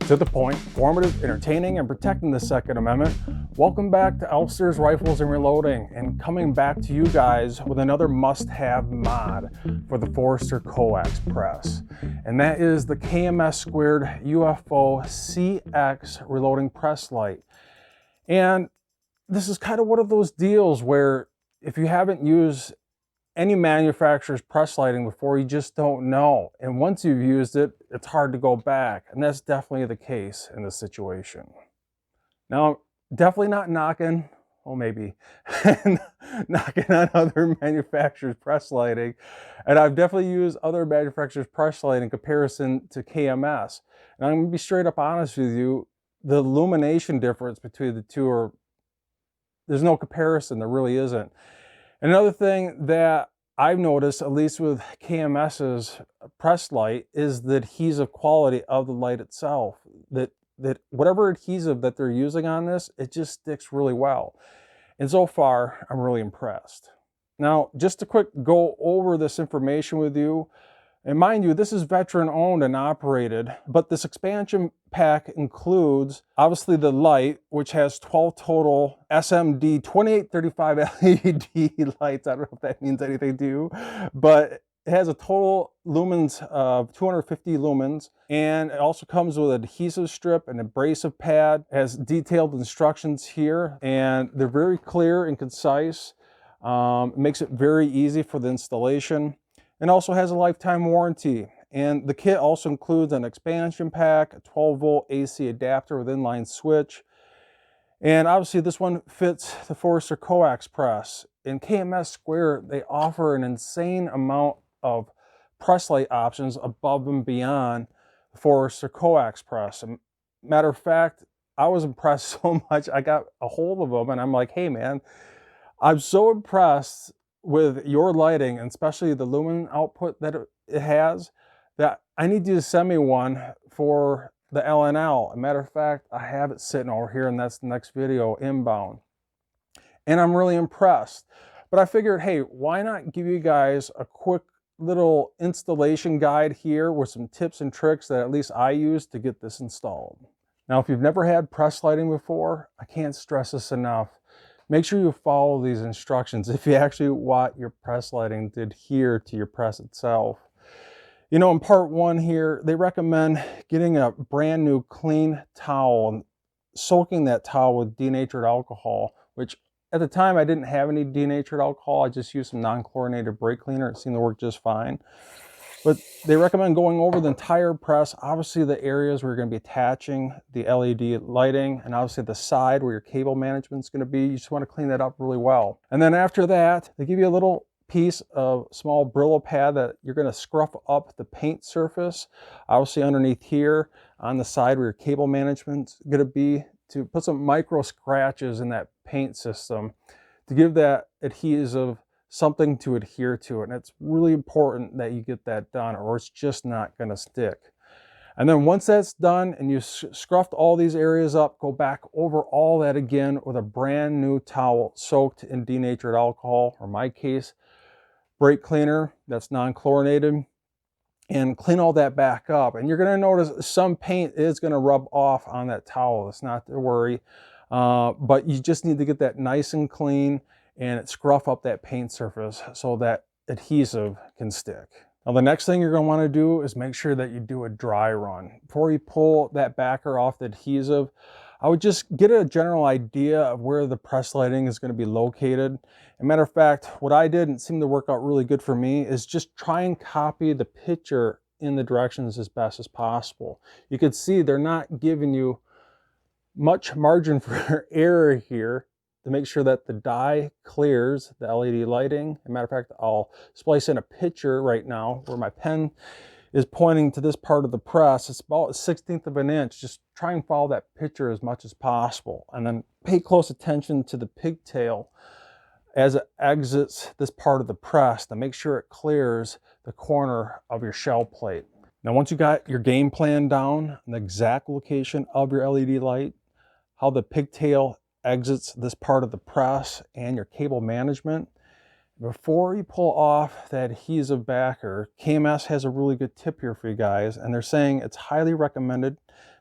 To the point, informative, entertaining, and protecting the Second Amendment. Welcome back to Elfster's Rifles and Reloading, and coming back to you guys with another must-have mod for the Forster Coax press. And that is the KMS Squared UFO CX reloading press light. And this is kind of one of those deals where if you haven't used any manufacturer's press lighting before, you just don't know. And once you've used it, it's hard to go back. And that's definitely the case in this situation. Now, definitely not knocking, well, maybe, knocking on other manufacturers' press lighting. And I've definitely used other manufacturers' press lighting in comparison to KMS. And I'm gonna be straight up honest with you, the illumination difference between the two there's no comparison, there really isn't. Another thing that I've noticed, at least with KMS's press light, is the adhesive quality of the light itself. That whatever adhesive that they're using on this, it just sticks really well. And so far, I'm really impressed. Now, just to quick go over this information with you, and mind you, this is veteran owned and operated, but this expansion pack includes obviously the light, which has 12 total SMD 2835 LED lights. I don't know if that means anything to you, but it has a total lumens of 250 lumens, and it also comes with an adhesive strip and abrasive pad. It has detailed instructions here, and they're very clear and concise. It makes it very easy for the installation. And also has a lifetime warranty. And the kit also includes an expansion pack, a 12-volt AC adapter with inline switch. And obviously this one fits the Forster Coax press. In KMS Square, they offer an insane amount of press light options above and beyond the Forster Coax press. And matter of fact, I was impressed so much, I got a hold of them and I'm like, hey man, I'm so impressed with your lighting, and especially the lumen output that it has, that I need you to send me one for the LNL. As a matter of fact, I have it sitting over here, and that's the next video inbound. And I'm really impressed. But I figured, hey, why not give you guys a quick little installation guide here with some tips and tricks that at least I use to get this installed. Now, if you've never had press lighting before, I can't stress this enough. Make sure you follow these instructions if you actually want your press lighting to adhere to your press itself. You know, in part one here, they recommend getting a brand new clean towel and soaking that towel with denatured alcohol, which at the time I didn't have any denatured alcohol. I just used some non-chlorinated brake cleaner. It seemed to work just fine. But they recommend going over the entire press, obviously the areas where you're going to be attaching the LED lighting, and obviously the side where your cable management is going to be. You just want to clean that up really well. And then after that, they give you a little piece of small Brillo pad that you're going to scruff up the paint surface, obviously underneath here on the side where your cable management's going to be, to put some micro scratches in that paint system to give that adhesive something to adhere to it. And it's really important that you get that done, or it's just not going to stick. And then once that's done and you've scruffed all these areas up, go back over all that again with a brand new towel soaked in denatured alcohol, or in my case, brake cleaner that's non-chlorinated, and clean all that back up. And you're going to notice some paint is going to rub off on that towel. It's not to worry, but you just need to get that nice and clean and scruff up that paint surface so that adhesive can stick. Now the next thing you're going to want to do is make sure that you do a dry run. Before you pull that backer off the adhesive, I would just get a general idea of where the press lighting is going to be located. As a matter of fact, what I did, and it seemed to work out really good for me, is just try and copy the picture in the directions as best as possible. You can see they're not giving you much margin for error here to make sure that the dye clears the LED lighting. As a matter of fact, I'll splice in a picture right now where my pen is pointing to this part of the press. It's about a 1/16 of an inch. Just try and follow that picture as much as possible. And then pay close attention to the pigtail as it exits this part of the press to make sure it clears the corner of your shell plate. Now, once you got your game plan down, the exact location of your LED light, how the pigtail exits this part of the press, and your cable management, before you pull off that adhesive backer, KMS has a really good tip here for you guys, and they're saying it's highly recommended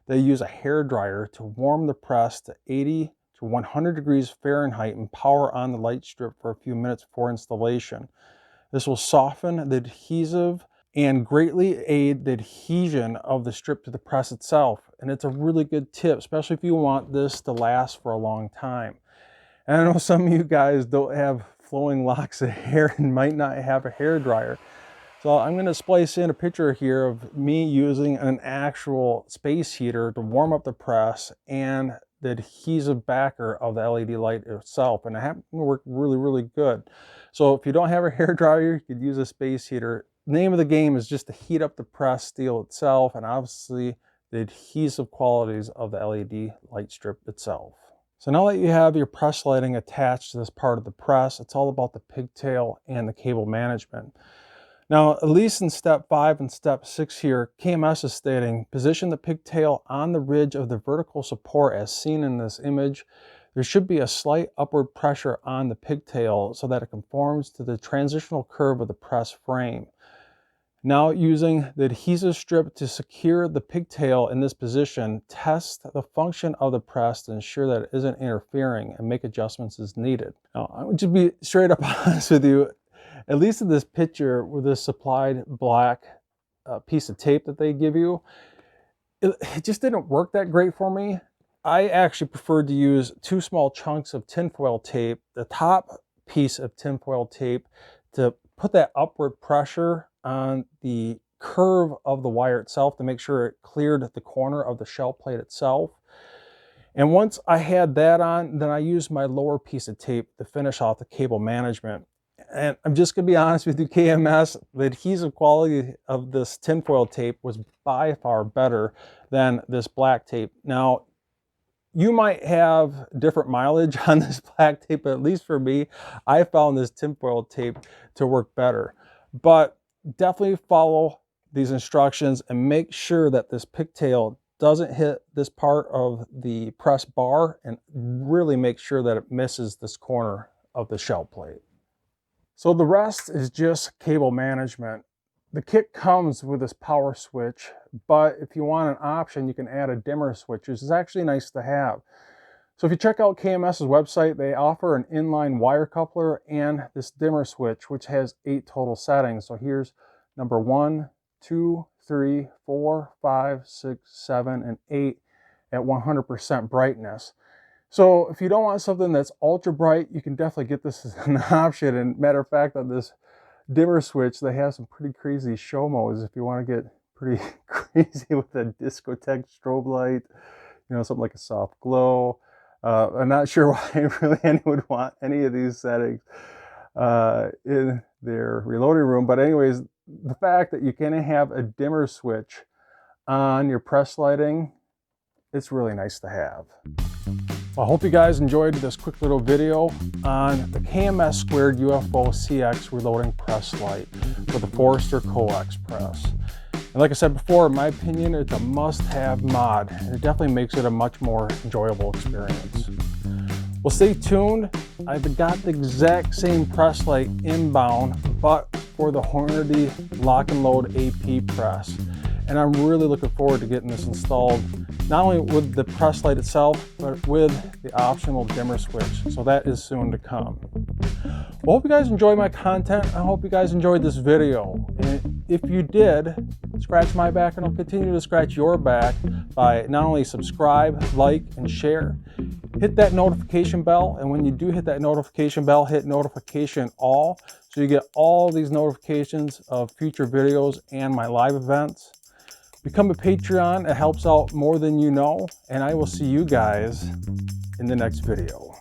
that you use a hair dryer to warm the press to 80 to 100 degrees Fahrenheit and power on the light strip for a few minutes before installation. This will soften the adhesive and greatly aid the adhesion of the strip to the press itself. And it's a really good tip, especially if you want this to last for a long time. And I know some of you guys don't have flowing locks of hair and might not have a hair dryer. So I'm going to splice in a picture here of me using an actual space heater to warm up the press and the adhesive backer of the LED light itself. And it happened to work really, really good. So if you don't have a hair dryer, you could use a space heater. The name of the game is just to heat up the press steel itself and obviously the adhesive qualities of the LED light strip itself. So now that you have your press lighting attached to this part of the press, it's all about the pigtail and the cable management. Now, at least in step 5 and step 6 here, KMS is stating, position the pigtail on the ridge of the vertical support as seen in this image. There should be a slight upward pressure on the pigtail so that it conforms to the transitional curve of the press frame. Now, using the adhesive strip to secure the pigtail in this position, test the function of the press to ensure that it isn't interfering and make adjustments as needed. Now, I would just be straight up honest with you, at least in this picture with this supplied black piece of tape that they give you, it just didn't work that great for me. I actually preferred to use 2 small chunks of tinfoil tape, the top piece of tinfoil tape, to put that upward pressure on the curve of the wire itself to make sure it cleared the corner of the shell plate itself. And once I had that on, then I used my lower piece of tape to finish off the cable management. And I'm just going to be honest with you, KMS, the adhesive quality of this tinfoil tape was by far better than this black tape. Now, you might have different mileage on this black tape, but at least for me, I found this tinfoil tape to work better. But definitely follow these instructions and make sure that this pigtail doesn't hit this part of the press bar, and really make sure that it misses this corner of the shell plate. So the rest is just cable management. The kit comes with this power switch, but if you want an option, you can add a dimmer switch, which is actually nice to have. So if you check out KMS's website, they offer an inline wire coupler and this dimmer switch, which has 8 total settings. So here's number 1, 2, 3, 4, 5, 6, 7, and 8 at 100% brightness. So if you don't want something that's ultra bright, you can definitely get this as an option. And matter of fact, on this dimmer switch, they have some pretty crazy show modes if you want to get pretty crazy with a discotheque strobe light, you know, something like a soft glow. I'm not sure why really anyone would want any of these settings in their reloading room. But anyways, the fact that you can have a dimmer switch on your press lighting, it's really nice to have. Well, I hope you guys enjoyed this quick little video on the KMS Squared UFO CX reloading press light for the Forster Coax press. And like I said before, in my opinion, it's a must-have mod, and it definitely makes it a much more enjoyable experience. Well, stay tuned. I've got the exact same press light inbound, but for the Hornady Lock and Load AP press. And I'm really looking forward to getting this installed, not only with the press light itself, but with the optional dimmer switch. So that is soon to come. Well, I hope you guys enjoy my content. I hope you guys enjoyed this video. And if you did, scratch my back and I'll continue to scratch your back by not only subscribe, like, and share. Hit that notification bell, and when you do hit that notification bell, hit notification all, so you get all these notifications of future videos and my live events. Become a Patreon, it helps out more than you know, and I will see you guys in the next video.